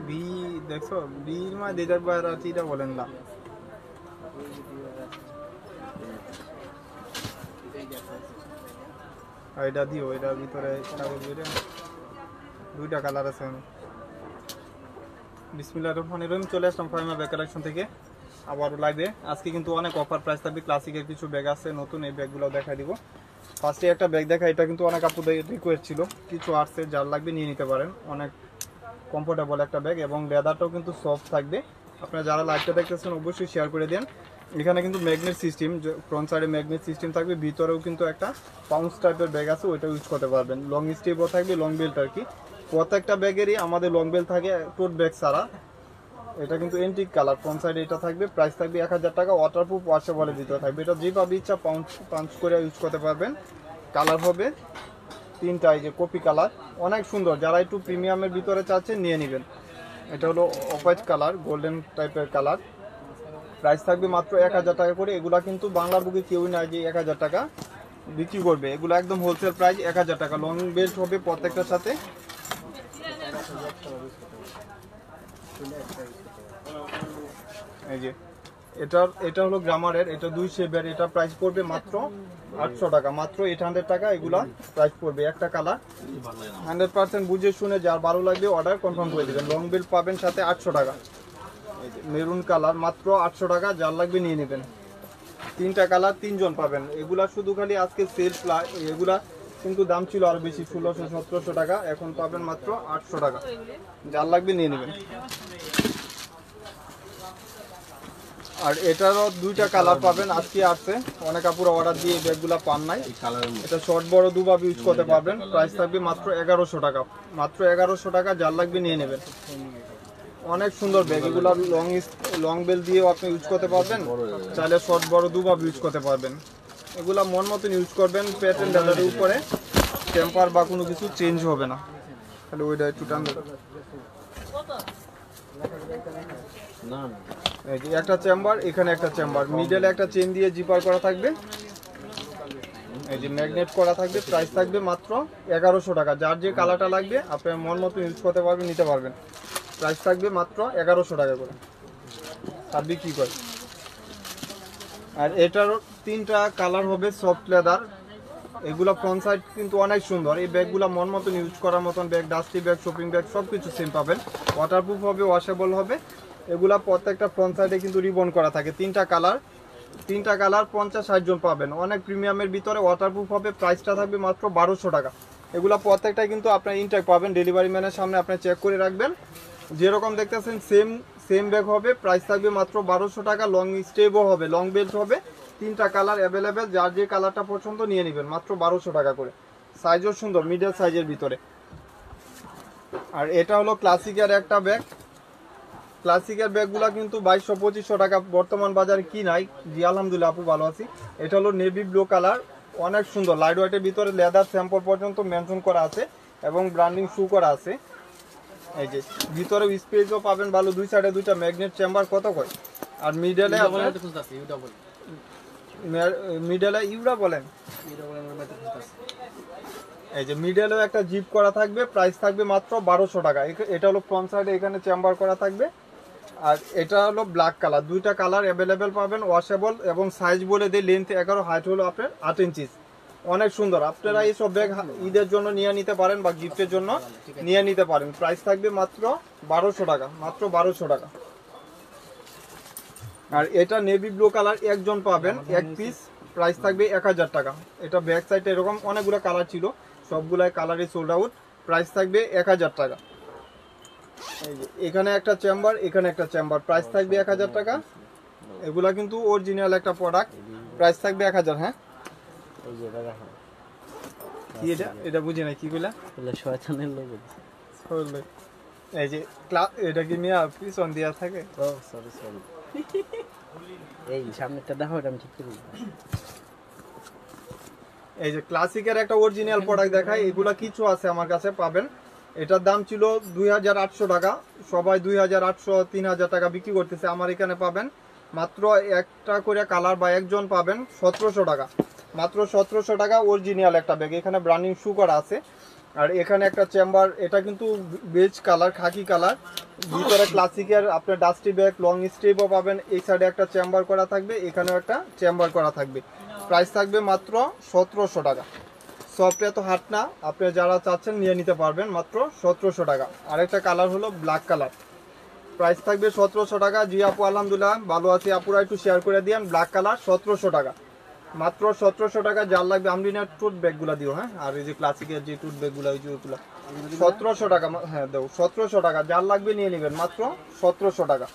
B দেখছো B মা দিদার বারাতিটা বলেন না এটা দিও এটার ভিতরে দুইটা কালার আছে বিসমিল্লাহির রহমানির রহিম চলে আসলাম ফাইমা ব্যাগ কালেকশন থেকে আবারও লাইভে আজকে কিন্তু অনেক অফার প্রাইস থাকবে ক্লাসিকের কিছু ব্যাগ আছে নতুন এই ব্যাগগুলো দেখাই দিব ফার্স্টে একটা ব্যাগ দেখা এটা কিন্তু অনেক আপুদের রিকোয়েস্ট ছিল কিছু আসছে যার লাগবে নিয়ে নিতে পারেন অনেক কমফোর্টেবল একটা ব্যাগ এবং লেদারটাও কিন্তু সফট থাকবে আপনারা যারা লাইভটা দেখতেছেন অবশ্যই শেয়ার করে দেন এখানে কিন্তু ম্যাগনেট সিস্টেম ফ্রন্ট সাইডে ম্যাগনেট সিস্টেম থাকবে ভিতরেও কিন্তু একটা পাউন্স টাইপের ব্যাগ আছে ওইটা ইউজ করতে পারবেন লং স্টেপও থাকবে লং বেল্ট আর কি প্রত্যেকটা ব্যাগেরই আমাদের লং বেল্ট থাকে টোট ব্যাগ ছাড়া এটা কিন্তু এন্টিক কালার ফ্রন্ট সাইডে এটা থাকবে প্রাইস থাকবে 1000 টাকা ওয়াটারপ্রুফ ওয়াশেবলের ভিতরে থাকবে এটা যেভাবে ইচ্ছা পাঞ্চ করে ইউজ করতে পারবেন কালার হবে তিনটা এই যে কপি কালার অনেক সুন্দর যারা একটু প্রিমিয়ামের ভিতরে চাচ্ছেন নিয়ে নেবেন এটা হলো অফ হোয়াইট কালার গোল্ডেন টাইপের কালার প্রাইস থাকবে মাত্র 1000 টাকা করে এগুলা কিন্তু বাংলার বুকে কেউই না যে 1000 টাকা বিক্রি করবে এগুলো একদম হোলসেল প্রাইস 1000 টাকা লং বেল্ট হবে প্রত্যেকটার সাথে এই যে এটা হলো গ্রামারের এটা 2 শেপের এটা প্রাইস পড়বে মাত্র 800 টাকা মাত্র 800 টাকা এগুলা প্রাইস পড়বে একটা কালার 100% বুঝে শুনে যার ভালো লাগবে অর্ডার কনফার্ম করে দিবেন লং বেল্ট পাবেন সাথে 800 টাকা এই যে মেরুন কালার মাত্র 800 টাকা যার লাগবে নিয়ে নেবেন তিনটা কালার তিনজন পাবেন এগুলা শুধু খালি আজকে সেল এগুলা কিন্তু দাম ছিল আরো বেশি 1600-1700 টাকা এখন পাবেন মাত্র 800 টাকা যার লাগবে নিয়ে নেবেন আর এটারও দুইটা কালার পাবেন আজকে আসছে অনেক আপুরা অর্ডার দিয়ে এই ব্যাগগুলো পান নাই এটা শর্ট বড় দুভাবে ইউজ করতে পারবেন প্রাইস থাকবে মাত্র 1100 টাকা মাত্র 1100 টাকা যার লাগবে নিয়ে নেবেন অনেক সুন্দর ব্যাগ এগুলো লং বেল দিয়েও আপনি ইউজ করতে পারবেন চাইলে শর্ট বড় দুভাবে ইউজ করতে পারবেন এগুলা মন মতন ইউজ করবেন প্যাটার্ন লেদারের উপরে টেম্পার বা কোনো কিছু চেঞ্জ হবে না তাহলে ওইটা একটু টান এই যে একটা চেম্বার এখানে একটা চেম্বার মিডলে একটা চেন দিয়ে জিপার করা থাকবে এই যে ম্যাগনেট করা থাকবে প্রাইস থাকবে মাত্র 1100 টাকা যার যে কালারটা লাগবে আপনার মন মতো ইউজ করতে পারবেন নিতে পারবেন প্রাইস থাকবে মাত্র 1100 টাকা করে আর বিক্রি করে আর এটারও তিনটা কালার হবে সফট লেদার এগুলা ফ্রন্ট সাইড কিন্তু অনেক সুন্দর এই ব্যাগগুলো মন মতন ইউজ করার মতন bag dusty bag shopping bag সব কিছু সেম পাবেন ওয়াটারপ্রুফ হবে ওয়াশেবল হবে এগুলা প্রত্যেকটা ফ্রন্ট সাইডে কিন্তু রিবন করা থাকে তিনটা কালার 50-60 জন পাবেন অনেক প্রিমিয়ামের ভিতরে ওয়াটারপ্রুফ হবে প্রাইসটা থাকবে মাত্র 1200 টাকা এগুলা প্রত্যেকটা কিন্তু আপনার ইনটেক পাবেন ডেলিভারি ম্যানের সামনে আপনি চেক করে রাখবেন যেরকম দেখতেছেন সেম ব্যাগ হবে প্রাইস থাকবে মাত্র 1200 টাকা লং স্টেপও হবে লং বেল্ট হবে তিনটা কালার অ্যাভেলেবেল যার যে কালারটা পছন্দ নিয়ে নেবেন মাত্র 1200 টাকা করে সাইজও সুন্দর মিডল সাইজের ভিতরে আর এটা হলো ক্লাসিকের একটা ব্যাগ ক্লাসিকের ব্যাগগুলো কিন্তু 2200-2500 টাকা বর্তমান বাজারে কি নাই জি আলহামদুলিল্লাহ আপু ভালো আছি এটা হলো নেভি ব্লু কালার অনেক সুন্দর লাইট ওয়েটের ভিতরে লেদার স্যাম্পল পর্যন্ত মেনশন করা আছে এবং ব্র্যান্ডিং শু করা আছে এই যে ভিতরে স্পেসও পাবেন ভালো দুই সাইডে দুইটা ম্যাগনেট চেম্বার কত কয় আর মিডলে ইউরা বলেন এই যে মিডলেও একটা জিপ করা থাকবে প্রাইস থাকবে মাত্র 1200 টাকা এটা হলো ফ্রন্ট সাইডে এখানে চেম্বার করা থাকবে আর এটা হলো ব্ল্যাক কালার দুইটা কালার অ্যাভেলেবেল পাবেন ওয়াশেবল এবং সাইজ বলে দেয় লেন্থ 11 হাইট হলো আপনার 8 ইঞ্চি অনেক সুন্দর আপনারা এই সব ব্যাগ ঈদের জন্য নিয়ে নিতে পারেন বা গিফটের জন্য নিয়ে নিতে পারেন প্রাইস থাকবে মাত্র 1200 টাকা মাত্র 1200 টাকা আর এটা নেভি ব্লু কালার একজন পাবেন এক পিস প্রাইস থাকবে 1000 টাকা এটা ব্যাক সাইডে এরকম অনেকগুলো কালার ছিল সবগুলাই কালারই সোল্ড আউট প্রাইস থাকবে 1000 টাকা এই যে এখানে একটা চেম্বার এখানে একটা চেম্বার প্রাইস থাকবে 1000 টাকা এগুলা কিন্তু অরিজিনাল একটা প্রোডাক্ট প্রাইস থাকবে 1000 হ্যাঁ এই যে এটা দেখেন কি এটা বুঝি না কি কইলা বলে শয়তানের লোগো এই যে এটা কি মিয়া পিছন দিয়া থাকে ও সরি এই সামনেটা দেখো এটা আমি ঠিক করি এই যে ক্লাসিকের একটা অরিজিনাল প্রোডাক্ট দেখাই এগুলা কিছু আছে আমার কাছে পাবেন এটার দাম ছিল 2800 টাকা সবাই 2800-3000 টাকা বিক্রি করতেছে আমার এখানে পাবেন মাত্র একটা করে কালার বা একজন পাবেন 1700 টাকা মাত্র 1700 টাকা অরিজিনাল একটা ব্যাগ এখানে ব্র্যান্ডিং শু করা আছে আর এখানে একটা চেম্বার, এটা কিন্তু বেজ কালার, খাকি কালার, ভিতরে ক্লাসিকের আপনার ডাস্টি ব্যাগ, লং স্ট্রিপও পাবেন। এই সাইডে একটা চেম্বার করা থাকবে, এখানেও একটা চেম্বার করা থাকবে। প্রাইস থাকবে মাত্র 1700 টাকা। সফটে তো হাট না, আপনি যারা চাচ্ছেন নিয়ে নিতে পারবেন মাত্র 1700 টাকা। আরেকটা কালার হলো ব্ল্যাক কালার, প্রাইস থাকবে 1700 টাকা। জি আপু আলহামদুলিল্লাহ ভালো আছি, আপুরা একটু শেয়ার করে দিন। ব্ল্যাক কালার 1700 টাকা, মাত্র 1700 টাকা। যার লাগবে আমরিনার টুথ ব্যাগগুলো দিও, হ্যাঁ, আর এই যে ক্লাসিকের যে টুথ ব্যাগগুলো ওই যে ওইগুলো 1700 টাকা, হ্যাঁ দাও 1700 টাকা। যার লাগবে নিয়ে নেবেন মাত্র 1700 টাকা।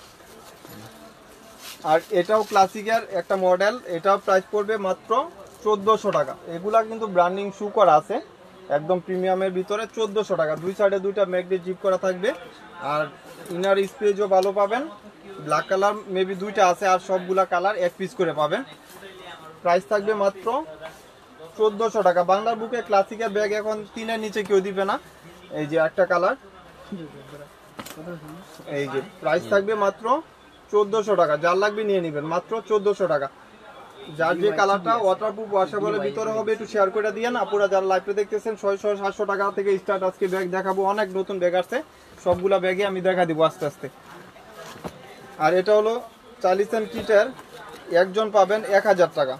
আর এটাও ক্লাসিকের একটা মডেল, এটাও প্রাইস পড়বে মাত্র 1400 টাকা। এগুলা কিন্তু ব্র্যান্ডিং শু করা আছে, একদম প্রিমিয়ামের ভিতরে 1400 টাকা। দুই সাইডে দুইটা ম্যাগনেট জিপ করা থাকবে, আর ইনার স্পেসও ভালো পাবেন। ব্ল্যাক কালার মেবি দুইটা আছে, আর সবগুলা কালার এক পিস করে পাবেন। প্রাইস থাকবে মাত্র 1400 টাকা। বাংলার বুকে ক্লাসিকের ব্যাগ এখন 3-এর নিচে কেউ দিবে না। এই যে একটা কালার, এই যে প্রাইস থাকবে মাত্র 1400 টাকা। যার লাগবে নিয়ে নেবেন মাত্র 1400 টাকা। যার যে কালারটা ওয়াটারপ্রুফ ওয়াশেবলের ভিতরে হবে একটু শেয়ার করে দিয়েন। আপুরা যারা লাইভে দেখতেছেন 600-700 টাকা থেকে স্টার্ট। আজকে ব্যাগ দেখাবো, অনেক নতুন ব্যাগ আসছে, সবগুলা ব্যাগে আমি দেখা দিব আস্তে আস্তে। আর এটা হলো 40 কিটের, একজন পাবেন 1000 টাকা।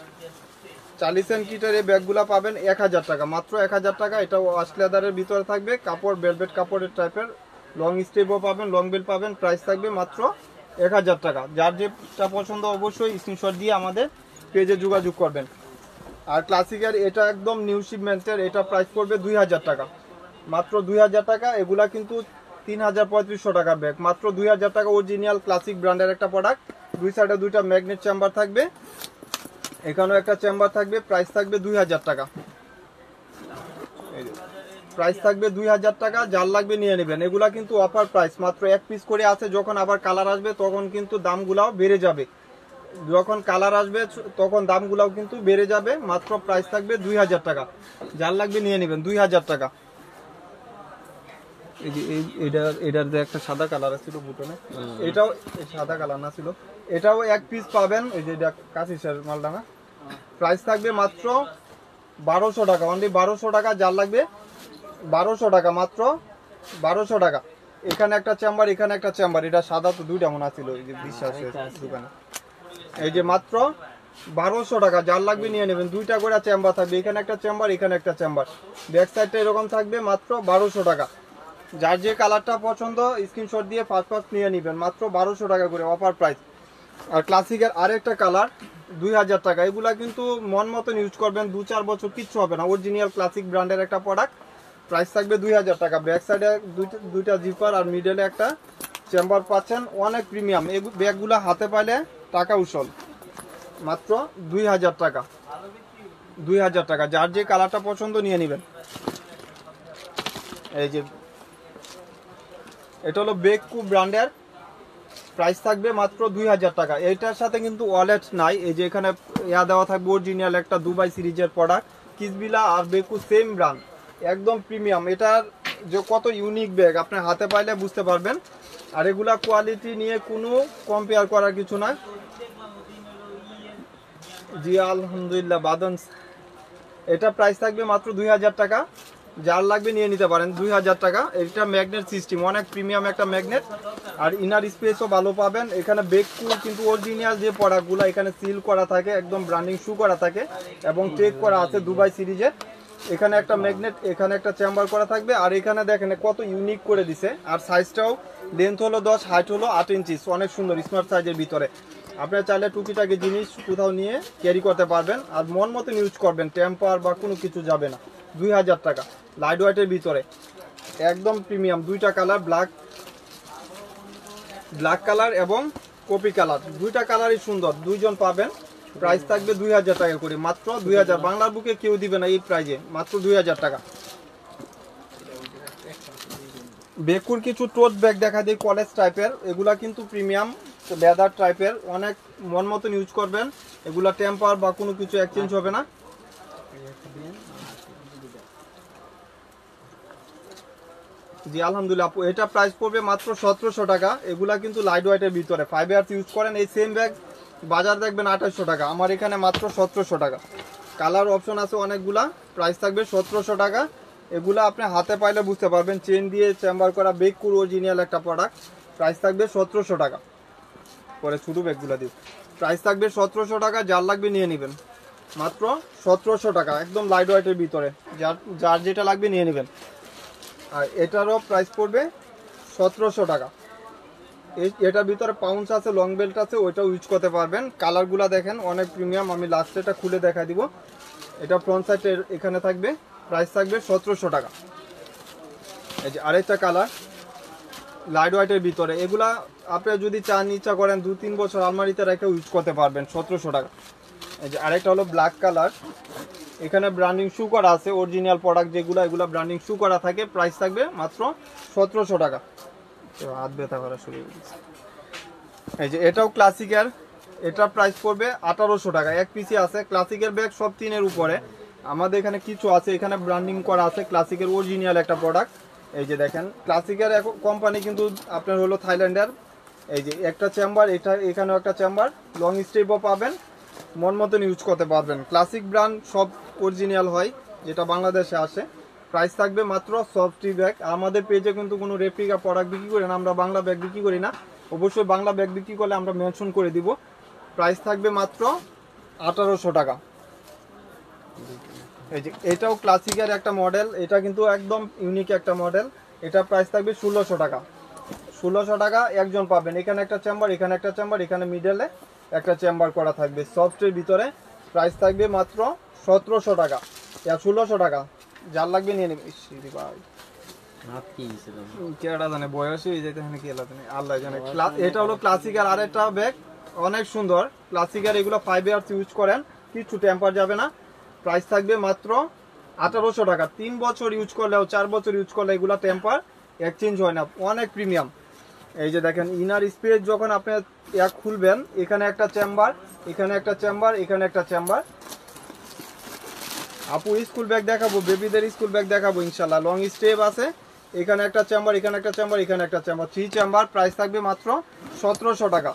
40 কিটের এই ব্যাগগুলা পাবেন 1000 টাকা, মাত্র 1000 টাকা। এটা ওয়াশ লেদারের ভিতরে থাকবে, কাপড় ভেলভেট কাপড়ের টাইপের, লং স্টেপও পাবেন, লং বেল পাবেন। প্রাইস থাকবে মাত্র 1000 টাকা। যার যেটা পছন্দ অবশ্যই স্ক্রিনশট দিয়ে আমাদের পেজে যোগাযোগ করবেন। আর ক্লাসিকের এটা একদম নিউ শিপমেন্টের, এটা প্রাইস পড়বে 2000 টাকা, মাত্র 2000 টাকা। এগুলা কিন্তু 3500 টাকার ব্যাগ, মাত্র 2000 টাকা। অরিজিনাল ক্লাসিক ব্র্যান্ডের একটা প্রোডাক্ট। দুই সাইডে দুইটা ম্যাগনেট চেম্বার থাকবে, এখানেও একটা চেম্বার থাকবে। প্রাইস থাকবে 2000 টাকা, প্রাইস থাকবে 2000 টাকা। যার লাগবে নিয়ে নেবেন। এগুলা কিন্তু অফার প্রাইস, মাত্র এক পিস করে আছে। যখন আবার কালার আসবে তখন কিন্তু দামগুলাও বেড়ে যাবে, যখন কালার আসবে তখন দামগুলাও কিন্তু বেড়ে যাবে। মাত্র প্রাইস থাকবে 2000 টাকা। যার লাগবে নিয়ে নেবেন 2000 টাকা। এই যে এটার যে একটা সাদা কালার ছিল বুটনে, এটাও সাদা কালার না ছিল, এটাও এক পিস পাবেন। এই যে এটা কাশিসের মালডাঙ্গা, প্রাইস থাকবে মাত্র 1200 টাকা, অনলি 1200 টাকা। যার লাগবে 1200 টাকা, মাত্র 1200 টাকা। এখানে একটা চেম্বার, এখানে একটা চেম্বার, এটা সাদা তো দুইটা মনে ছিল এই যে বিশ্বাসের দোকানে। এই যে মাত্র 1200 টাকা। যার লাগবে নিয়ে নেবেন। দুইটা করে চেম্বার থাকবে, এখানে একটা চেম্বার, এখানে একটা চেম্বার। ব্যাক সাইডটা এরকম থাকবে, মাত্র 1200 টাকা। যার যে কালারটা পছন্দ স্ক্রিনশট দিয়ে ফার্স্ট নিয়ে নেবেন, মাত্র 1200 টাকা করে অফার প্রাইস। আর ক্লাসিকের আরেকটা কালার 2000 টাকা। এগুলা কিন্তু মন মতন ইউজ করবেন, 2-4 বছর কিচ্ছু হবে না। অরিজিনাল ক্লাসিক ব্র্যান্ডের একটা প্রোডাক্ট, প্রাইস থাকবে 2000 টাকা। ব্যাক সাইডে দুইটা জিপার আর মিডলে একটা চেম্বার পাচ্ছেন, অনেক প্রিমিয়াম। এই ব্যাগগুলো হাতে পাইলে টাকা উসল, মাত্র 2000 টাকা, 2000 টাকা। যার যে কালারটা পছন্দ নিয়ে নেবেন। এই যে এটা হলো বেকু ব্র্যান্ডের, প্রাইস থাকবে মাত্র 2000 টাকা। এইটার সাথে কিন্তু ওয়ালেট নাই। এই যে এখানে ইয়া দেওয়া থাকবে, অরিজিনাল একটা দুবাই সিরিজের প্রোডাক্ট। কিসবিলা আর বেকু সেম ব্র্যান্ড, একদম প্রিমিয়াম। এটার যে কত ইউনিক ব্যাগ আপনি হাতে পাইলে বুঝতে পারবেন। আর এগুলা কোয়ালিটি নিয়ে কোনো কম্পেয়ার করার কিছু না। জি আলহামদুলিল্লাহ বাদন। এটা প্রাইস থাকবে মাত্র 2000 টাকা। যার লাগবে নিয়ে নিতে পারেন 2000 টাকা। এটা ম্যাগনেট সিস্টেম, অনেক প্রিমিয়াম একটা ম্যাগনেট। আর ইনার স্পেসও ভালো পাবেন। এখানে বেকু কিন্তু অরিজিনাল যে প্রোডাক্টগুলো এখানে সিল করা থাকে, একদম ব্র্যান্ডিং শু করা থাকে এবং টেক করা আছে দুবাই সিরিজের। এখানে একটা ম্যাগনেট, এখানে একটা চেম্বার করা থাকবে। আর এখানে দেখেন কত ইউনিক করে দিছে। আর সাইজটাও লেন্থ হলো 10, হাইট হলো 8 ইঞ্চি, অনেক সুন্দর স্মার্ট সাইজের ভিতরে। আপনারা চাইলে টুকিটাকি জিনিস কোথাও নিয়ে ক্যারি করতে পারবেন। আর মন মতন ইউজ করবেন, টেম্পার বা কোনো কিছু যাবে না। 2000 টাকা, লাইট ওয়েটের ভিতরে, একদম প্রিমিয়াম। দুইটা কালার, ব্ল্যাক কালার এবং কপি কালার, দুইটা কালারই সুন্দর, দুইজন পাবেন। প্রাইস থাকবে 2000 টাকা করে, মাত্র 2000। বাংলার বুকে কেউ দিবে না এই প্রাইজে, মাত্র 2000 টাকা। বেকুর কিছু টোট ব্যাগ দেখা দিই, কলেজ টাইপের। এগুলা কিন্তু প্রিমিয়াম লেদার টাইপের, অনেক মন মতন ইউজ করবেন। এগুলা টেম্পার বা কোনো কিছু এক্সচেঞ্জ হবে না। জি আলহামদুলিল্লাহ আপু, এটা প্রাইস পড়বে মাত্র 1700 টাকা। এগুলা কিন্তু লাইট ওয়েটের ভিতরে 5 ইয়ার্স ইউজ করেন। এই সেম ব্যাগ বাজার দেখবেন 2800 টাকা, আমার এখানে মাত্র 1700 টাকা। কালার অপশন আছে অনেকগুলা, প্রাইস থাকবে 1700 টাকা। এগুলো আপনি হাতে পাইলে বুঝতে পারবেন, চেন দিয়ে চেম্বার করা বেককুর অরিজিনাল একটা প্রোডাক্ট। প্রাইস থাকবে 1700 টাকা। পরে ছোটো ব্যাগগুলো দিব, প্রাইস থাকবে 1700 টাকা। যার লাগবে নিয়ে নেবেন, মাত্র 1700 টাকা, একদম লাইট ওয়েটের ভিতরে। যার যেটা লাগবে নিয়ে নেবেন। আর এটারও প্রাইস পড়বে 1700 টাকা। এটার ভিতরে পাউন্স আছে, লং বেল্ট আছে, ওইটাও ইউজ করতে পারবেন। কালারগুলো দেখেন অনেক প্রিমিয়াম। আমি লাস্টে এটা খুলে দেখা দিব। এটা ফ্রন্ট সাইড এখানে থাকবে, প্রাইস থাকবে 1700 টাকা। এই যে আরেকটা কালার লাইট হোয়াইটের ভিতরে, এগুলা আপনি যদি চান ইচ্ছা করেন 2-3 বছর আলমারিতে রেখে ইউজ করতে পারবেন, 1700 টাকা। এই যে আরেকটা হলো ব্ল্যাক কালার, এখানে ব্র্যান্ডিং শু করা আছে, অরিজিনাল প্রোডাক্ট যেগুলো এগুলো ব্র্যান্ডিং শু করা থাকে। প্রাইস থাকবে মাত্র 1700 টাকা। হাত ব্যথা করা শুরু হয়ে গেছে। এই যে এটাও ক্লাসিকের, এটার প্রাইস পড়বে 1800 টাকা। এক পিসি আছে ক্লাসিকের ব্যাগ, সব 3-এর উপরে। আমাদের এখানে কিছু আছে, এখানে ব্র্যান্ডিং করা আছে ক্লাসিকের অরিজিনাল একটা প্রোডাক্ট। এই যে দেখেন ক্লাসিকের কোম্পানি কিন্তু আপনার হলো থাইল্যান্ডের। এই যে একটা চেম্বার, এটা এখানেও একটা চেম্বার, লং স্টেপও পাবেন, মন মতন ইউজ করতে পারবেন। ক্লাসিক ব্র্যান্ড সব অরিজিনাল হয়, যেটা বাংলাদেশে আসে। প্রাইস থাকবে মাত্র সফটি ব্যাগ। আমাদের পেজে কিন্তু কোনো রেপ্লিকা প্রোডাক্ট বিক্রি করি না, আমরা বাংলা ব্যাগ বিক্রি করি না। অবশ্যই বাংলা ব্যাগ বিক্রি করলে আমরা মেনশন করে দিব। প্রাইস থাকবে মাত্র 1800 টাকা। এই যে এটাও ক্লাসিকের একটা মডেল, এটা কিন্তু একদম ইউনিক একটা মডেল। এটা প্রাইস থাকবে 1600 টাকা। 1600 টাকা একজন পাবেন। এখানে একটা চেম্বার, এখানে একটা চেম্বার, এখানে মিডলে একটা চেম্বার করা থাকবে সফটের ভিতরে। প্রাইস থাকবে মাত্র 1700 টাকা। 1600 টাকা। যার লাগবে নিয়ে নেবে। ভাই কেডা জানে বয়স হয়ে যেতে আল্লাহ জানে। এটা হলো ক্লাসিকের আরেকটা ব্যাগ, অনেক সুন্দর ক্লাসিকের। এগুলো 5 ইয়ার্স ইউজ করেন, কিছু টেম্পার যাবে না। প্রাইস থাকবে মাত্র 1800 টাকা। 3 বছর ইউজ করলেও 4 বছর ইউজ করলে এগুলো টেম্পার এক্সচেঞ্জ হয় না, অনেক প্রিমিয়াম। এই যে দেখেন ইনার স্পেস যখন আপনি খুলবেন, এখানে একটা চেম্বার, এখানে একটা চেম্বার, এখানে একটা চেম্বার। আপু স্কুল ব্যাগ দেখাবো, বেবিদের স্কুল ব্যাগ দেখাবো ইনশাল্লাহ। লং স্টেপ আছে, এখানে একটা চেম্বার, এখানে একটা চেম্বার, এখানে একটা চেম্বার, 3 চেম্বার। প্রাইস থাকবে মাত্র 1700 টাকা।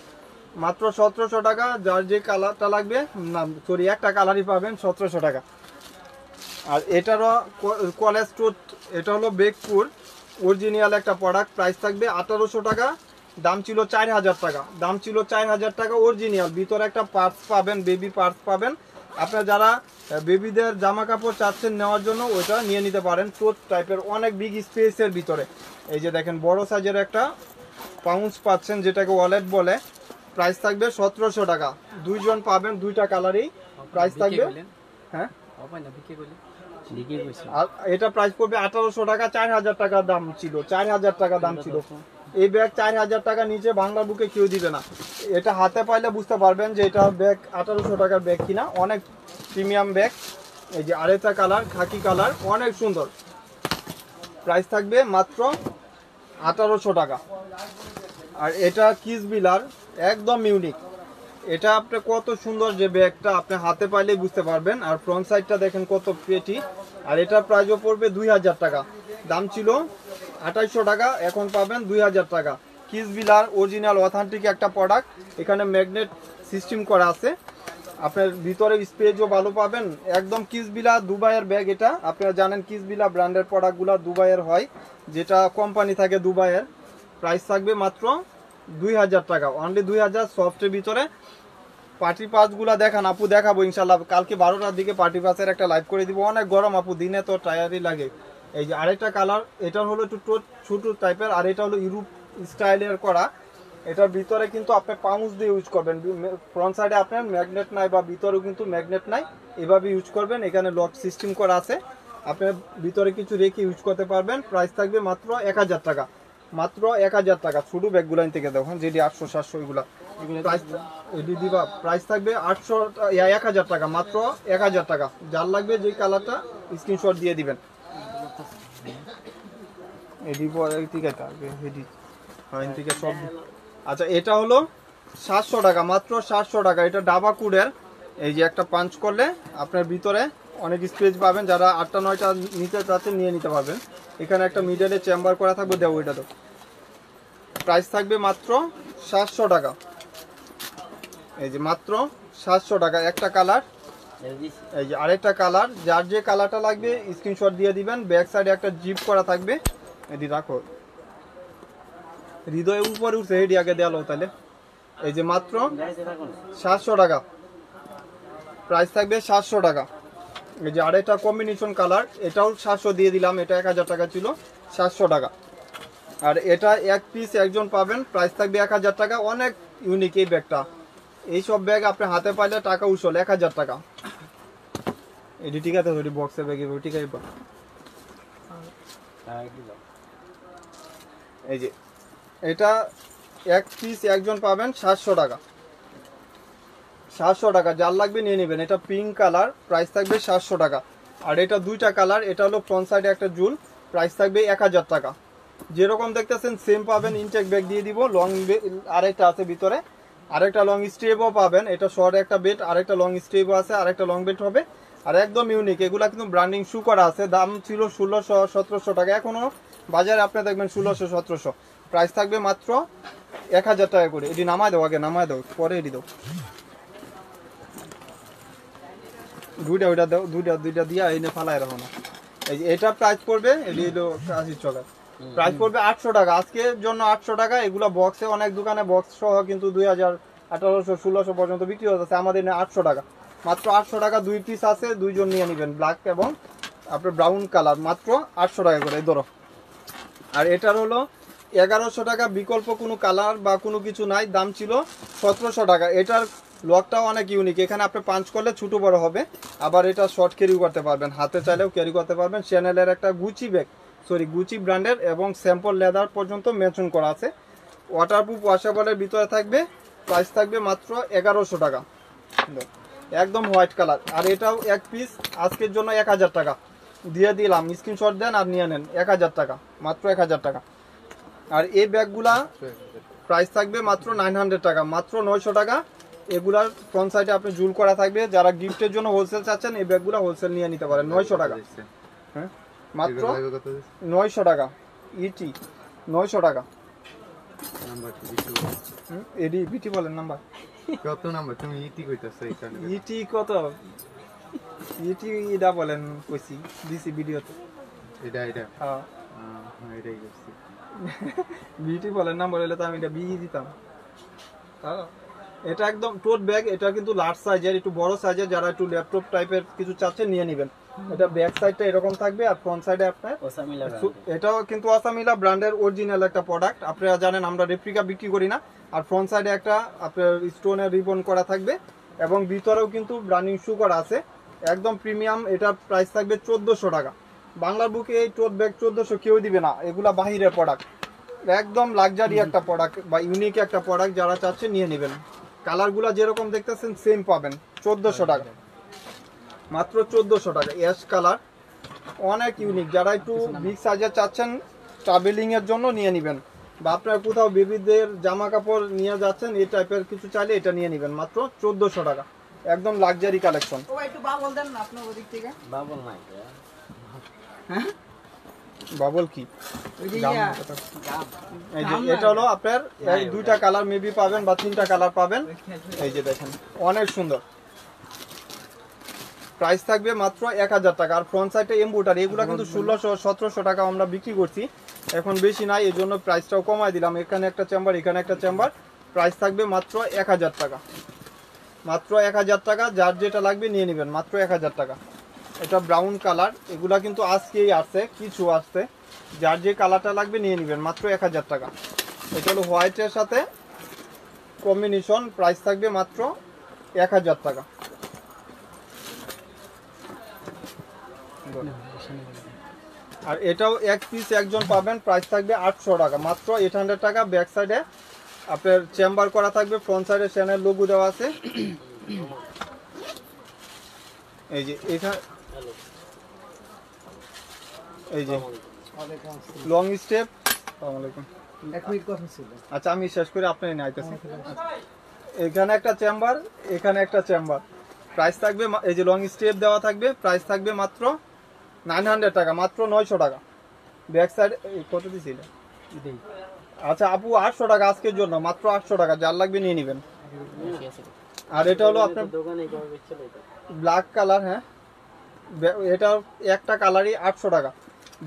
মাত্র 1700 টাকা। যার যে কালারটা লাগবে, না সরি একটা কালারই পাবেন 1700 টাকা। আর এটারও কলেজ টুথ, এটা হলো বেগপুর অরিজিনাল একটা প্রোডাক্ট। প্রাইস থাকবে 1800 টাকা। দাম ছিল 4000 টাকা। দাম ছিল 4000 টাকা অরিজিনাল। ভিতরে একটা পার্টস পাবেন, বেবি পার্টস পাবেন। আপনারা যারা বেবিদের জামা কাপড় চাচ্ছেন নেওয়ার জন্য, ওইটা নিয়ে নিতে পারেন। টুথ টাইপের অনেক বিগ স্পেসের ভিতরে। এই যে দেখেন বড় সাইজের একটা পাউন্স পাচ্ছেন, যেটাকে ওয়ালেট বলে। প্রাইস থাকবে 1700 টাকা। দুইজন পাবেন, দুইটা কালারই প্রাইস থাকবে। হ্যাঁ, আর এটা প্রাইস পড়বে 1800 টাকা। 4000 টাকা দাম ছিল, 4000 টাকা দাম ছিল। এই ব্যাগ 4000 টাকা নিচে বাংলা বুকে কেউ দিবে না। এটা হাতে পাইলে বুঝতে পারবেন যে এটা ব্যাগ 1800 টাকার ব্যাগ কিনা। অনেক প্রিমিয়াম ব্যাগ। এই যে আরেকটা কালার, খাকি কালার, অনেক সুন্দর। প্রাইস থাকবে মাত্র 1800 টাকা। আর এটা কিস বিলার, একদম ইউনিক। এটা আপনি কত সুন্দর যে ব্যাগটা আপনি হাতে পাইলেই বুঝতে পারবেন। আর ফ্রন্ট সাইডটা দেখেন কত পেটি। আর এটার প্রাইসও পড়বে 2000 টাকা। দাম ছিল 2800 টাকা, এখন পাবেন 2000 টাকা। কিস বিলার অরিজিনাল অথেন্টিক একটা প্রোডাক্ট। এখানে ম্যাগনেট সিস্টেম করা আছে, আপনার ভিতরে স্পেসও ভালো পাবেন। একদম কিস বিলা দুবাইয়ের ব্যাগ। এটা আপনারা জানেন কিস বিলা ব্র্যান্ডের প্রোডাক্টগুলো দুবাইয়ের হয়, যেটা কোম্পানি থাকে দুবাইয়ের। প্রাইস থাকবে মাত্র 2000 টাকা, অনলি 2000। সফটের ভিতরে পার্টি পাসগুলো দেখান আপু, দেখাবো ইনশাল্লাহ। কালকে 12টার দিকে পার্টি পাসের একটা লাইভ করে দিব। অনেক গরম আপু, দিনে তো টায়ারই লাগে। এই যে আরেকটা কালার, এটা হলো একটু ছোট টাইপের, আর এটা হলো ইউরোপ স্টাইলের করা। এটার ভিতরে কিন্তু আপনি পাউন্স দিয়ে ইউজ করবেন। ফ্রন্ট সাইডে আপনার ম্যাগনেট নাই, বা ভিতরেও কিন্তু ম্যাগনেট নাই, এভাবে ইউজ করবেন। এখানে লক সিস্টেম করা আছে, আপনার ভিতরে কিছু রেখে ইউজ করতে পারবেন। প্রাইস থাকবে মাত্র 1000 টাকা। মাত্র 1000 টাকা। ছোট ব্যাগগুলো থেকে দেখুন, যেটি 800-700 এগুলা প্রাইস দিবা। প্রাইস থাকবে 1000 টাকা। মাত্র 1000 টাকা। যার লাগবে যে কালারটা স্ক্রিনশট দিয়ে দিবেন। আচ্ছা, এটা হলো 700 টাকা। মাত্র 700 টাকা। এটা ডাবা কুডের। এই যে একটা পাঞ্চ করলে আপনার ভিতরে অনেক স্পেস পাবেন। যারা 8টা-9টা নিতে চাচ্ছেন নিয়ে নিতে পারবেন। এখানে একটা মিডলে চেম্বার করা থাকবে, দেবো এটা তো। প্রাইস থাকবে মাত্র 700 টাকা। এই যে মাত্র 700 টাকা। একটা কালার এই যে আরেকটা কালার, যার যে কালারটা লাগবে স্ক্রিনশট দিয়ে দিবেন। ব্যাক সাইডে একটা জিপ করা থাকবে, এটি রাখো হৃদয়ের উপরে উঠছে, এটি আগে দেওয়ালো তাহলে। এই যে মাত্র 700 টাকা, প্রাইস থাকবে 700 টাকা। এই যে আরেকটা কম্বিনেশন কালার, এটাও 700 দিয়ে দিলাম, এটা 1000 টাকা ছিল, 700 টাকা। আর এটা এক পিস একজন পাবেন, প্রাইস থাকবে 1000 টাকা। অনেক ইউনিক এই ব্যাগটা, এইসব ব্যাগ আপনি হাতে পাইলে টাকা উসল, 1000 টাকা। এটি ঠিক আছে, ওইটি বক্সের ব্যাগ ঠিক আছে। এই যে এটা এক পিস একজন পাবেন 700 টাকা, 700 টাকা। যার লাগবে নিয়ে নেবেন। এটা পিঙ্ক কালার, প্রাইস থাকবে 700 টাকা। আর এটা দুইটা কালার, এটা হলো ফ্রন্ট সাইডে একটা জুল, প্রাইস থাকবে 1000 টাকা। যেরকম দেখতেছেন সেম পাবেন, ইনটেক ব্যাগ দিয়ে দিব। লং আরেকটা আছে ভিতরে, আরেকটা লং স্ট্রেপও পাবেন। এটা শর্ট একটা বেল্ট, আরেকটা লং স্ট্রেপও আছে, আরেকটা লং বেল্ট হবে। আর একদম ইউনিক, এগুলা কিন্তু ব্র্যান্ডিং শু করা আছে। দাম ছিল 1600-1700 টাকা, এখনো বাজারে আপনি দেখবেন 1600-1700। প্রাইস থাকবে মাত্র 1000 টাকা করে। এটি নামায় দাও, আগে নামায় দাও, পরে এটি দাও। দুইটা ওইটা দাও, দুইটা দিয়া এই ফালায় রাখো না। এই যে এটা প্রাইস পড়বে, এটি হলো 80 টাকা, প্রাইস পড়বে 800 টাকা আজকের জন্য। 800 টাকা। এগুলো বক্সে, অনেক দোকানে বক্স সহ কিন্তু 2000, 1800-1600 পর্যন্ত বিক্রি হচ্ছে, আমাদের 800 টাকা, মাত্র 800 টাকা। 2 পিস আছে, দুইজন নিয়ে নেবেন, ব্ল্যাক এবং আপনার ব্রাউন কালার, মাত্র 800 টাকা করে ধরো। আর এটার হলো 1100 টাকা, বিকল্প কোনো কালার বা কোনো কিছু নাই, দাম ছিল 1700 টাকা। এটার লকটাও অনেক ইউনিক, এখানে আপনি পাঞ্চ করলে ছোটো বড় হবে। আবার এটা শর্ট ক্যারি করতে পারবেন, হাতে চাইলেও ক্যারি করতে পারবেন। চ্যানেলের একটা গুচি ব্যাগ, গুচি ব্র্যান্ডের, এবং স্যাম্পল লেদার পর্যন্ত মেনশন করা আছে। ওয়াটারপ্রুফ ওয়াশেবলের ভিতরে থাকবে, প্রাইস থাকবে মাত্র 1100 টাকা, একদম হোয়াইট কালার। আর এটাও এক পিস আজকের জন্য 1000 টাকা দিয়ে দিলাম, স্ক্রিনশট দেন আর নিয়ে নেন। 1000 টাকা, মাত্র 1000 টাকা। আর এই ব্যাগগুলা প্রাইস থাকবে মাত্র 900 টাকা, মাত্র 900 টাকা। এগুলার ফ্রন্ট সাইডে আপনি জুল করা থাকবে। যারা গিফটের জন্য হোলসেল চাচ্ছেন, এই ব্যাগগুলো হোলসেল নিয়ে নিতে পারেন। 900 টাকা, হ্যাঁ মাত্র 900 টাকা। ইটি 900 টাকা। এডি বিটি বলেন নাম্বার কত নাম্বার? তুমি ইটি কইতাছো এখানে? ইটি কত? ইটি এটা বলেন, কইছি দিছি ভিডিওতে। এটা হ্যাঁ এটাই করছি। বিটি বলেন নাম্বার হলে তো আমি এটা বি দিতাম। হ্যাঁ, এটা একদম টোট ব্যাগ। এটা কিন্তু লার্জ সাইজের, একটু বড় সাইজের, যারা একটু ল্যাপটপ টাইপের কিছু চাচ্ছেন নিয়ে নেবেন। এটা ব্যাক সাইডটা এরকম থাকবে, আর ফ্রন্ট সাইডে আপনার এটাও কিন্তু আসামিলা ব্র্যান্ডের অরিজিনাল একটা প্রোডাক্ট। আপনারা জানেন আমরা রেপ্লিকা বিক্রি করি না। আর ফ্রন্ট সাইডে একটা আপনার স্টোনের রিবন করা থাকবে, এবং ভিতরেও কিন্তু ব্র্যান্ডিং শু করা আছে, একদম প্রিমিয়াম। এটার প্রাইস থাকবে 1400 টাকা। বাংলার বুকে এই টোট ব্যাগ 1400 কেউ দিবে না, এগুলা বাহিরের প্রোডাক্ট। একদম লাক্সারি একটা প্রোডাক্ট বা ইউনিক একটা প্রোডাক্ট, যারা চাচ্ছে নিয়ে নেবেন। কালারগুলা যেরকম দেখতেছেন সেম পাবেন। 1400 টাকা, মাত্র 1400 টাকা। অ্যাশ কালার, অনেক ইউনিক। যারা একটু বিগ সাইজের চাচ্ছেন ট্রাভেলিং এর জন্য নিয়ে নেবেন, বা আপনার কোথাও বেবিদের জামা কাপড় নিয়ে যাচ্ছেন, এই টাইপের কিছু চাইলে এটা নিয়ে নেবেন, মাত্র 1400 টাকা। একদম লাক্সারি কালেকশন। বাবল কি? এটা হলো আপনার দুইটা কালার মেবি পাবেন, বা 3টা কালার পাবেন। এই যে দেখেন, অনেক সুন্দর। প্রাইস থাকবে মাত্র 1000 টাকা। আর ফ্রন্ট সাইডে এমব্রয়ডারি, এগুলো কিন্তু 1600-1700 টাকা আমরা বিক্রি করছি, এখন বেশি নাই, এই জন্য প্রাইসটাও কমাই দিলাম। এখানে একটা চেম্বার, এখানে একটা চেম্বার, প্রাইস থাকবে মাত্র 1000 টাকা, মাত্র 1000 টাকা। যার যেটা লাগবে নিয়ে নেবেন, মাত্র 1000 টাকা। এটা ব্রাউন কালার, এগুলা কিন্তু আজকেই আসছে, কিছু আসছে। যার যে কালারটা লাগবে নিয়ে নেবেন, মাত্র 1000 টাকা। এটা হলো হোয়াইটের সাথে কম্বিনেশন, প্রাইস থাকবে মাত্র 1000 টাকা। আর এটাও এক পিস একজন পাবেন, প্রাইস থাকবে 800 টাকা, মাত্র 800 টাকা। ব্যাক সাইডে আপনার চেম্বার করা থাকবে, ফ্রন্ট সাইডে চ্যানেল লোগো দেওয়া আছে। এই যে এখানে এই যে লং স্টেপ। আসসালামু আলাইকুম। আচ্ছা আমি শেষ করে আপনি নিয়ে আইতেছি। এখানে একটা চেম্বার, এখানে একটা চেম্বার, প্রাইস থাকবে এই যে লং স্টেপ দেওয়া থাকবে, প্রাইস থাকবে মাত্র 900 টাকা, মাত্র 900 টাকা। ব্যাক সাইড কত দিছিল? আচ্ছা আপু 800 টাকা আজকের জন্য, মাত্র 800 টাকা। যার লাগবে নিয়ে নেবেন। আর এটা হলো আপনার দোকানে কবে বেচছিল এটা? ব্ল্যাক কালার, হ্যাঁ এটা একটা কালারই 800 টাকা।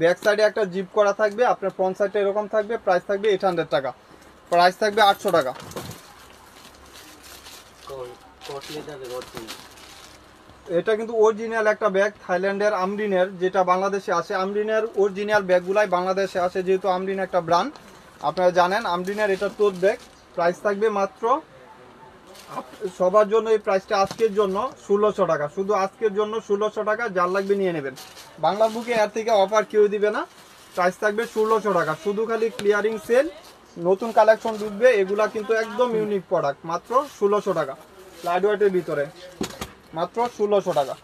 ব্যাক সাইডে একটা জিপ করা থাকবে, আপনার ফ্রন্ট সাইডে এরকম থাকবে, প্রাইস থাকবে 800 টাকা, প্রাইস থাকবে 800 টাকা। কোট লেদারের অরিজিনাল। এটা কিন্তু অরিজিনাল একটা ব্যাগ, থাইল্যান্ডের আমরিনের, যেটা বাংলাদেশে আসে। আমরিনের অরিজিনাল ব্যাগগুলাই বাংলাদেশে আসে, যেহেতু আমরিন একটা ব্র্যান্ড আপনারা জানেন। আমরিনের এটা টোট ব্যাগ, প্রাইস থাকবে মাত্র সবার জন্য এই প্রাইসটা আজকের জন্য 1600 টাকা, শুধু আজকের জন্য 1600 টাকা। যার লাগবে নিয়ে নেবেন। বাংলা বুকে এর থেকে অফার কেউ দিবে না, প্রাইস থাকবে 1600 টাকা। শুধু খালি ক্লিয়ারিং সেল, নতুন কালেকশন ঢুকবে, এগুলা কিন্তু একদম ইউনিক প্রোডাক্ট, মাত্র 1600 টাকা। লাইট ওয়েটের ভিতরে মাত্র 1600 টাকা।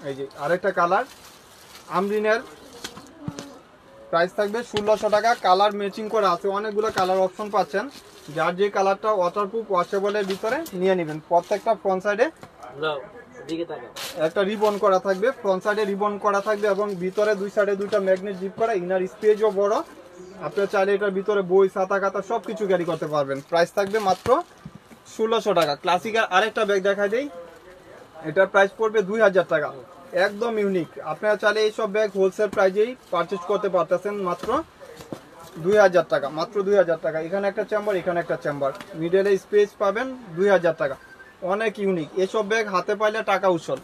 এই যে আরেকটা কালার আমরিনের, প্রাইস থাকবে 1600 টাকা। কালার ম্যাচিং করে আছে, অনেকগুলো কালার অপশন পাচ্ছেন। যার যে কালারটা ওয়াটারপ্রুফ ওয়াশেবলের ভিতরে নিয়ে নেবেন। প্রত্যেকটা ফ্রন্ট সাইডে একটা রিবন করা থাকবে, ফ্রন্ট সাইডে রিবন করা থাকবে এবং ভিতরে দুই সাইডে দুইটা ম্যাগনেট জিপ করা। ইনার স্পেসও বড়, আপনার চাইলে এটার ভিতরে বই ছাতা খাতা সব কিছু ক্যারি করতে পারবেন। প্রাইস থাকবে মাত্র 1600 টাকা। ক্লাসিকের আরেকটা ব্যাগ দেখা দেই, এটার প্রাইস পড়বে 2000 টাকা, একদম ইউনিক। আপনারা চাইলে এইসব ব্যাগ হোলসেল প্রাইজেই পারচেজ করতে পারতেছেন, মাত্র 2000 টাকা, মাত্র 2000 টাকা। এখানে একটা চেম্বার, এখানে একটা চেম্বার, মিডলে স্পেস পাবেন, 2000 টাকা, অনেক ইউনিক। এসব ব্যাগ হাতে পাইলে টাকা উছল।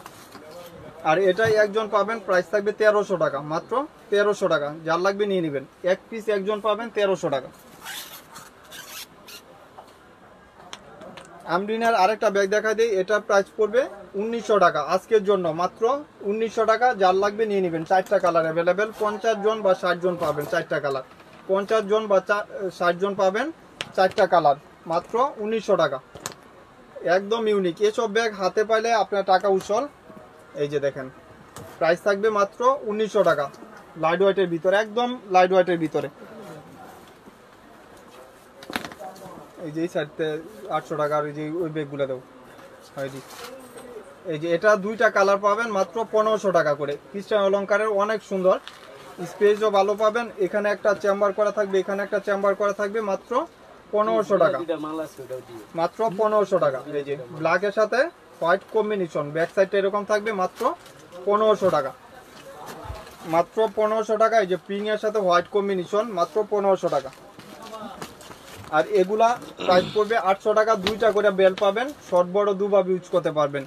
আর এটাই একজন পাবেন, প্রাইস থাকবে 1300 টাকা, মাত্র 1300 টাকা। যার লাগবে নিয়ে নেবেন, এক পিস একজন পাবেন 1300 টাকা। আমরিনের আরেকটা ব্যাগ দেখা দিই, এটা প্রাইস পড়বে 1900 টাকা আজকের জন্য, মাত্র 1900 টাকা। যার লাগবে নিয়ে নেবেন। 4টা কালার অ্যাভেলেবেল, 50 জন বা 60 জন পাবেন 4টা কালার, 50 জন বা 60 জন পাবেন 4টা কালার, মাত্র 1900 টাকা, একদম ইউনিক। এসব ব্যাগ হাতে পাইলে আপনার টাকা উছল। এই যে দেখেন, প্রাইস থাকবে মাত্র 1900 টাকা, লাইট ওয়েটের ভিতরে, একদম লাইট ওয়েটের ভিতরে। এই যে এই সাইডতে 800 টাকা, আর এই যে ওই ব্যাগগুলো দেবো। এই যে এটা দুইটা কালার পাবেন মাত্র 1500 টাকা করে। খ্রিস্টান অলংকারের, অনেক সুন্দর, স্পেসও ভালো পাবেন। এখানে একটা চেম্বার করা থাকবে, এখানে একটা চেম্বার করা থাকবে, মাত্র 1500 টাকা, মাত্র 1500 টাকা। এই যে ব্ল্যাকের সাথে হোয়াইট কম্বিনেশন, ব্যাক সাইডটা এরকম থাকবে, মাত্র 1500 টাকা, মাত্র 1500 টাকা। এই যে পিঙ্ক এর সাথে হোয়াইট কম্বিনেশন, মাত্র 1500 টাকা। আর এগুলা প্রাইস পড়বে 800 টাকা। দুইটা করে বেল পাবেন, শর্ট বড় দুভাবে ইউজ করতে পারবেন,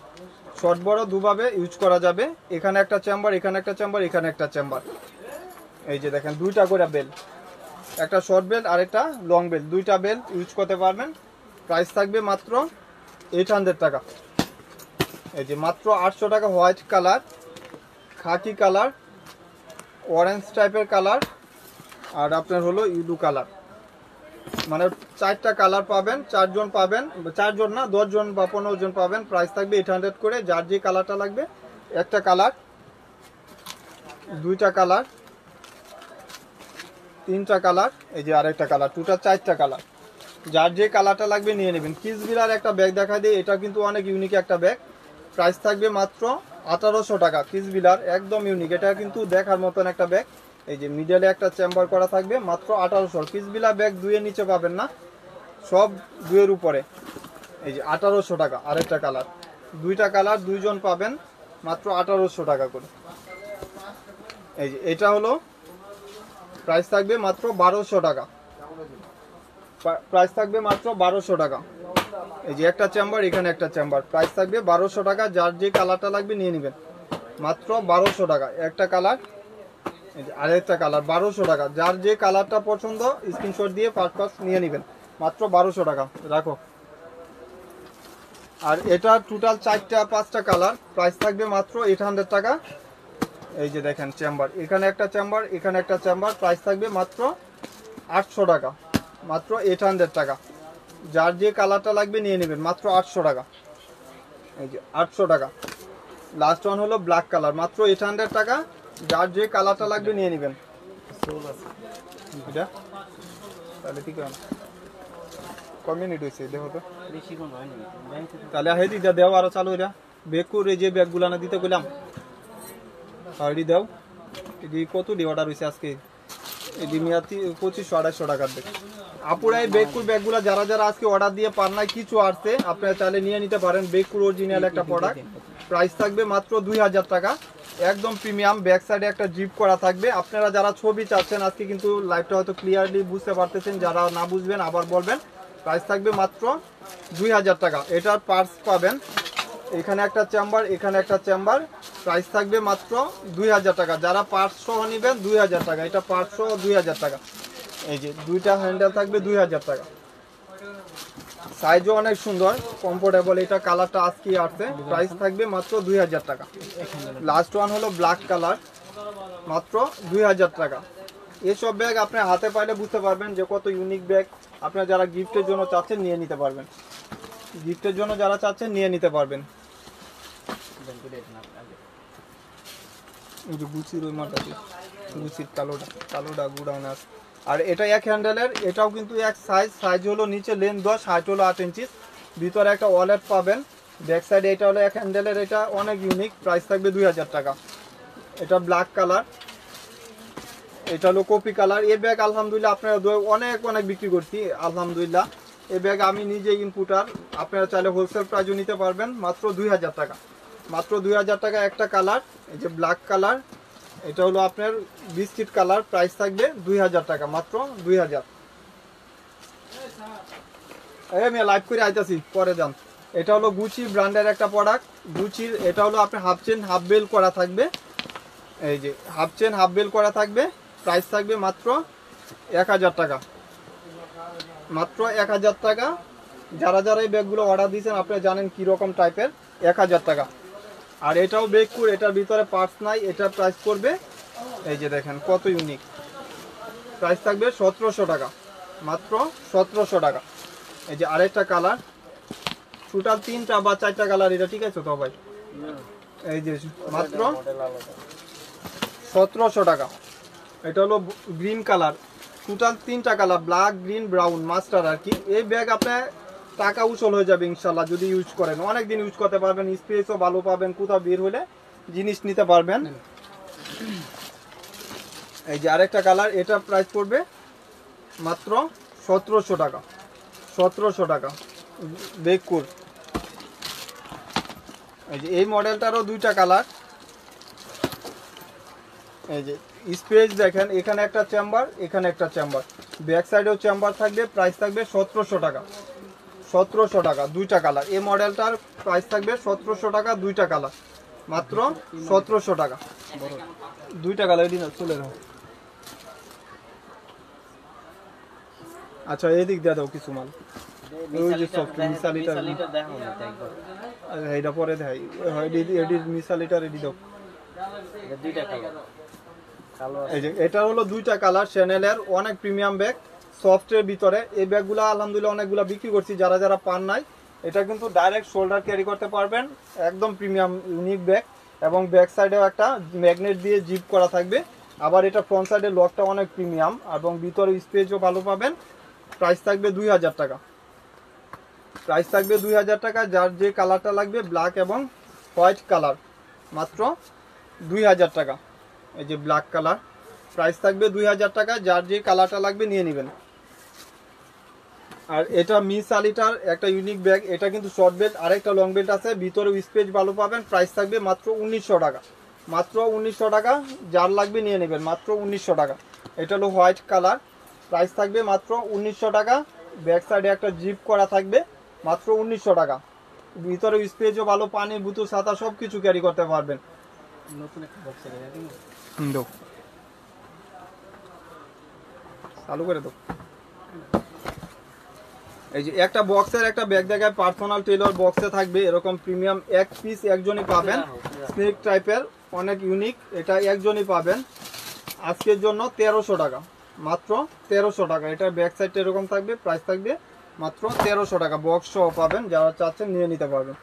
শর্ট বড় দুভাবে ইউজ করা যাবে। এখানে একটা চেম্বার, এখানে একটা চেম্বার, এখানে একটা চেম্বার। এই যে দেখেন, দুইটা করে বেল, একটা শর্ট বেল আর একটা লং বেল, দুইটা বেল ইউজ করতে পারবেন। প্রাইস থাকবে মাত্র 800 টাকা। এই যে মাত্র 800 টাকা। হোয়াইট কালার, খাকি কালার, অরেঞ্জ টাইপের কালার, আর আপনার হলো ইউডু কালার, মানে 4টা কালার পাবেন। 4 জন পাবেন, 4 জন না 10 জন বা 15 জন পাবেন। প্রাইস থাকবে 800 করে। যার যে কালারটা লাগবে, একটা কালার, দুইটা কালার, 3টা কালার, এই যে আরেকটা কালার, টোটাল 4টা কালার। যার যে কালারটা লাগবে নিয়ে নেবেন। কিসবিলার একটা ব্যাগ দেখা দিই, এটা কিন্তু অনেক ইউনিক একটা ব্যাগ। প্রাইস থাকবে মাত্র 1800 টাকা। কিসবিলার, একদম ইউনিক, এটা কিন্তু দেখার মতন একটা ব্যাগ। এই যে মিডলে একটা চেম্বার করা থাকবে, মাত্র 1800। কিসবিলা ব্যাগ 2-এর নিচে পাবেন না, সব 2-এর উপরে। এই যে 1800 টাকা। আরেকটা কালার, দুইটা কালার, 2 জন পাবেন, মাত্র 1800 টাকা করে। এই যে এটা হলো, প্রাইস থাকবে মাত্র 1200 টাকা, প্রাইস থাকবে মাত্র 1200 টাকা। এই যে একটা চেম্বার, এখানে একটা চেম্বার, প্রাইস থাকবে 1200 টাকা। যার যে কালারটা লাগবে নিয়ে নেবেন, মাত্র 1200 টাকা। একটা কালার, আরেকটা কালার, 1200 টাকা। যার যে কালারটা পছন্দ স্ক্রিনশট দিয়ে পাঁচ নিয়ে নেবেন, মাত্র 1200 টাকা। রাখো। আর এটা টোটাল 4টা-5টা কালার, প্রাইস থাকবে মাত্র 800 টাকা। এই যে দেখেন চেম্বার, এখানে একটা চেম্বার, এখানে একটা চেম্বার, প্রাইস থাকবে মাত্র 800 টাকা, মাত্র 800 টাকা। যার যে কালারটা লাগবে নিয়ে নেবেন, মাত্র 800 টাকা। এই যে 800 টাকা। লাস্ট ওয়ান হলো ব্ল্যাক কালার, মাত্র 800 টাকা। যার যে কালারটা লাগবে নিয়ে নেবেন। এটা তাহলে ঠিক আছে, কয় মিনিট হয়েছে দেখো তো, তাহলে হেদি যা দেও আরো চালু। এটা ব্যাগ করে যে ব্যাগগুলো না দিতে গেলাম, আইডি দাও। এই কত ডি অর্ডার হয়েছে আজকে, এই ডিমিয়াতি 2500-2800 টাকার ব্যাগ। আপুরা এই বেকুর ব্যাগগুলো যারা যারা আজকে অর্ডার দিয়ে পান নাই, কিছু আসছে আপনারা চাইলে নিয়ে নিতে পারেন। বেকুর অরিজিনাল একটা প্রোডাক্ট, প্রাইস থাকবে মাত্র 2000 টাকা, একদম প্রিমিয়াম। ব্যাক সাইডে একটা জিপ করা থাকবে। আপনারা যারা ছবি চাচ্ছেন, আজকে কিন্তু লাইভটা হয়তো ক্লিয়ারলি বুঝতে পারতেছেন, যারা না বুঝবেন আবার বলবেন। প্রাইস থাকবে মাত্র 2000 টাকা। এটার পার্স পাবেন, এখানে একটা চেম্বার, এখানে একটা চেম্বার। প্রাইস থাকবে মাত্র 2000 টাকা। যারা পার্স সহ নেবেন 2000 টাকা, এটা পার্স সহ 2000 টাকা। এই যে দুইটা হ্যান্ডেল থাকবে 2000 টাকা। সাইজও অনেক সুন্দর, কমফোর্টেবল। এটা কালারটা আজকে আসছে, প্রাইস থাকবে মাত্র 2000 টাকা। লাস্ট ওয়ান হলো ব্ল্যাক কালার, মাত্র 2000 টাকা। এসব ব্যাগ আপনি হাতে পাইলে বুঝতে পারবেন যে কত ইউনিক ব্যাগ। আপনারা যারা গিফটের জন্য চাচ্ছেন নিয়ে নিতে পারবেন, গিফটের জন্য যারা চাচ্ছেন নিয়ে নিতে পারবেন। এই যে গুচির ওই মালটা, গুচির কালোটা গুড়ানো আছে। আর এটা এক হ্যান্ডেলের, এটাও কিন্তু এক সাইজ। সাইজ হলো নিচে লেন 10, হাইট হলো 8 ইঞ্চি। ভিতরে একটা ওয়ালেট পাবেন। ব্যাক সাইডে এটা হলো এক হ্যান্ডেলের, এটা অনেক ইউনিক। প্রাইস থাকবে 2000 টাকা। এটা ব্ল্যাক কালার, এটা হলো কপি কালার। এই ব্যাগ আলহামদুলিল্লাহ আপনারা অনেক অনেক বিক্রি করছি আলহামদুলিল্লাহ। এই ব্যাগ আমি নিজে ইনপুটার, আপনারা চাইলে হোলসেল প্রাইসও নিতে পারবেন মাত্র 2000 টাকা। মাত্র 2000 টাকা একটা কালার। এই যে ব্ল্যাক কালার, এটা হলো আপনার বিস্কিট কালার। প্রাইস থাকবে 2000 টাকা, মাত্র 2000। আমি লাইভ করে আইতাছি, পরে যান। এটা হলো গুচি ব্র্যান্ডের একটা প্রোডাক্ট। গুচির এটা হলো আপনার হাফ চেন হাফ বেল করা থাকবে। এই যে হাফ চেন হাফ বেল করা থাকবে। প্রাইস থাকবে মাত্র 1000 টাকা, মাত্র 1000 টাকা। যারা যারা এই ব্যাগগুলো অর্ডার দিয়েছেন আপনারা জানেন কীরকম টাইপের, 1000 টাকা। আর এটাও বেগপুর, এটার ভিতরে পার্টস নাই। এটার প্রাইস করবে, এই যে দেখেন কত ইউনিক। প্রাইস থাকবে 1700 টাকা, মাত্র 1700 টাকা। এই যে আরেকটা কালার, টোটাল 3টা বা 4টা কালার, এটা ঠিক আছে তো ভাই? এই যে মাত্র 1700 টাকা। এটা হলো গ্রিন কালার, টোটাল 3টা colour, black, green, brown, mustard আর কি। এই ব্যাগ আপনার টাকা উসল হয়ে যাবে ইনশাল্লাহ যদি ইউজ করেন। অনেক দিন ইউজ করতে পারবেন, স্পেসও ভালো পাবেন, কোথাও বের হলে জিনিস নিতে পারবেন। এই যে আরেকটা কালার, এটা প্রাইস পড়বে মাত্র 1700 টাকা, 1700 টাকা। বেকুর, এই যে এই মডেলটারও 2টা কালার। এই যে স্পেস দেখেন, এখানে একটা চেম্বার, এখানে একটা চেম্বার, ব্যাক সাইডেও চেম্বার থাকবে। প্রাইস থাকবে 1700 টাকা, 1700 টাকা। 2টা কালার, এই মডেলটার প্রাইস থাকবে 1700 টাকা। 2টা কালার, মাত্র 1700 টাকা। 2টা কালার এদিন চলে যাও। আচ্ছা এদিক দিয়ে দাও কিছু মাল। ওই যে সফট মিসালিটার, এইটা পরে দেখাই। এডি মিসালিটার এডি দাও। এই যে এটা হলো 2টা কালার, চ্যানেলের অনেক প্রিমিয়াম ব্যাগ, সফটের ভিতরে। এই ব্যাগগুলো আলহামদুলিল্লাহ অনেকগুলো বিক্রি করছি। যারা যারা পান নাই, এটা কিন্তু ডাইরেক্ট শোল্ডার ক্যারি করতে পারবেন, একদম প্রিমিয়াম ইউনিক ব্যাগ। এবং ব্যাক সাইডেও একটা ম্যাগনেট দিয়ে জিপ করা থাকবে। আবার এটা ফ্রন্ট সাইডের লকটা অনেক প্রিমিয়াম, এবং ভিতরে স্পেসও ভালো পাবেন। প্রাইস থাকবে 2000 টাকা, প্রাইস থাকবে 2000 টাকা। যার যে কালারটা লাগবে, ব্ল্যাক এবং হোয়াইট কালার, মাত্র 2000 টাকা। এই যে ব্ল্যাক কালার, প্রাইস থাকবে 2000 টাকা। যার যে কালারটা লাগবে নিয়ে নেবেন। আর এটা মিস আলিটার একটা ইউনিক ব্যাগ, এটা কিন্তু শর্ট বেল্ট, আরেকটা লং বেল্ট আছে, ভিতরে স্পেস ভালো পাবেন। প্রাইস থাকবে মাত্র 1900 টাকা, মাত্র 1900 টাকা। যার লাগবে নিয়ে নেবেন, মাত্র 1900 টাকা। এটা হলো হোয়াইট কালার, প্রাইস থাকবে মাত্র 1900 টাকা। ব্যাক সাইডে একটা জিপ করা থাকবে, মাত্র 1900 টাকা। ভিতরে স্পেসও ভালো, পানি বোতল ছাতা সব কিছু ক্যারি করতে পারবেন। নতুন একটা বক্সে দাও, চালু করে দাও। এই যে একটা বক্সের একটা ব্যাগ দেখায়, পার্সোনাল টেলর বক্সে থাকবে এরকম প্রিমিয়াম। এক পিস একজনই পাবেন, স্নেক টাইপের, অনেক ইউনিক। এটা একজনই পাবেন আজকের জন্য 1300 টাকা, মাত্র 1300 টাকা। এটা ব্যাক সাইডটা এরকম থাকবে, প্রাইস থাকবে মাত্র 1300 টাকা। বক্স সহ পাবেন, যারা চাচ্ছেন নিয়ে নিতে পারবেন।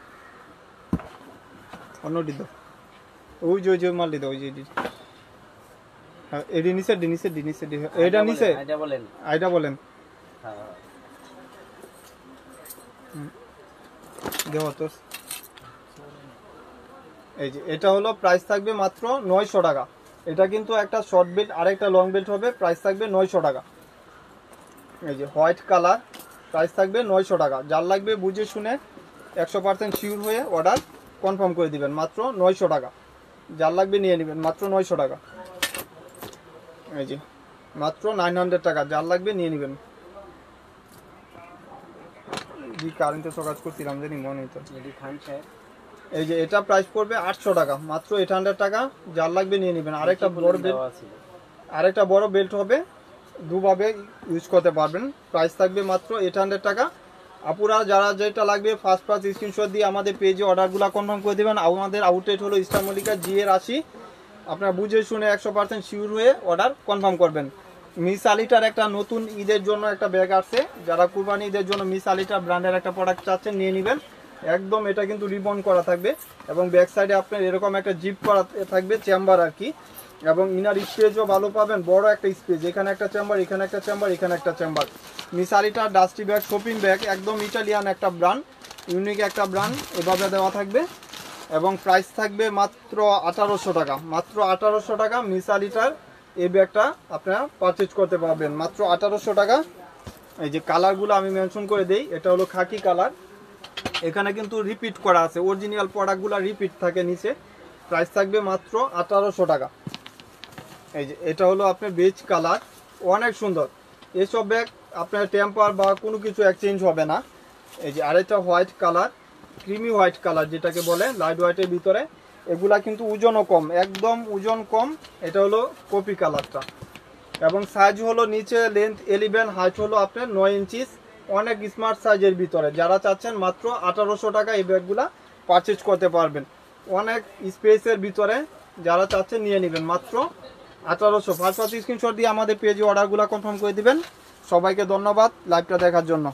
অন্যটি দাও, ওই যে মালটি দাও, ওই যে হ্যাঁ, এডি নিচে, এটা নিচে, আইডা বলেন। দেখো তো, এই যে এটা হলো প্রাইস থাকবে মাত্র 900 টাকা, এটা কিন্তু একটা শর্ট বেল্ট আর একটা লং বেল্ট হবে, প্রাইস থাকবে 900 টাকা। এই যে হোয়াইট কালার, প্রাইস থাকবে 900 টাকা। যার লাগবে বুঝে শুনে 100% শিওর হয়ে অর্ডার কনফার্ম করে দিবেন, মাত্র 900 টাকা। যার লাগবে নিয়ে নেবেন, মাত্র 900 টাকা। এই যে মাত্র 900 টাকা, যার লাগবে নিয়ে নেবেন। জি কারেন্টে কাজ করছিলাম জানি মনে হতো। যদি খান সাহেব এই যে এটা প্রাইস পড়বে 800 টাকা, মাত্র 800 টাকা। যার লাগবে নিয়ে নেবেন। আরেকটা বড় বেল্ট, দেওয়া ছিল। আরেকটা বড় বেল্ট হবে, দুভাবে ইউজ করতে পারবেন। প্রাইস থাকবে মাত্র 800 টাকা। আপুরা যারা যেটা লাগবে ফার্স্ট স্ক্রিনশট দিয়ে আমাদের পেজে অর্ডারগুলো কনফার্ম করে দেবেন। আমাদের আউটলেট হলো ইস্টার মল্লিকা GA80। আপনারা বুঝে শুনে 100% শিওর হয়ে অর্ডার কনফার্ম করবেন। মিস আলিটার একটা নতুন ঈদের জন্য একটা ব্যাগ আসছে, যারা কুরবানি ঈদের জন্য মিস আলিটার ব্র্যান্ডের একটা প্রোডাক্ট চাচ্ছেন নিয়ে নেবেন। একদম এটা কিন্তু রিবন করা থাকবে এবং ব্যাক সাইডে আপনার এরকম একটা জিপ করা থাকবে, চেম্বার আর কি। এবং ইনার স্পেসও ভালো পাবেন, বড় একটা স্পেস, এখানে একটা চেম্বার, এখানে একটা চেম্বার, এখানে একটা চেম্বার। মিস আলিটার ডাস্টি ব্যাগ, শপিং ব্যাগ, একদম ইটালিয়ান একটা ব্র্যান্ড, ইউনিক একটা ব্র্যান্ড, এভাবে দেওয়া থাকবে। এবং প্রাইস থাকবে মাত্র 1800 টাকা, মাত্র 1800 টাকা। মিস আলিটার এই ব্যাগটা আপনারা পারচেজ করতে পারবেন মাত্র 1800 টাকা। এই যে কালারগুলো আমি মেনশন করে দেই, এটা হলো খাকি কালার, এখানে কিন্তু রিপিট করা আছে, অরিজিনাল প্রোডাক্টগুলো রিপিট থাকে নিচে। প্রাইস থাকবে মাত্র 1800 টাকা। এই যে এটা হলো আপনার বেজ কালার, অনেক সুন্দর। এসব ব্যাগ আপনার টেম্পার বা কোনো কিছু এক্সচেঞ্জ হবে না। এই যে আরেকটা white colour, creamy white colour যেটাকে বলে, লাইট হোয়াইটের ভিতরে। এগুলা কিন্তু ওজনও কম, একদম ওজন কম। এটা হলো কপি কালারটা এবং সাইজ হলো নিচে লেন্থ 11, হাইট হলো আপনার 9 ইঞ্চিস, অনেক স্মার্ট সাইজের ভিতরে। যারা চাচ্ছেন মাত্র 1800 টাকা এই ব্যাগগুলা পারচেজ করতে পারবেন, অনেক স্পেসের ভিতরে। যারা চাচ্ছেন নিয়ে নেবেন মাত্র 1800। ফার্স্ট স্ক্রিনশট দিয়ে আমাদের পেজে অর্ডারগুলো কনফার্ম করে দিবেন। সবাইকে ধন্যবাদ লাইভটা দেখার জন্য।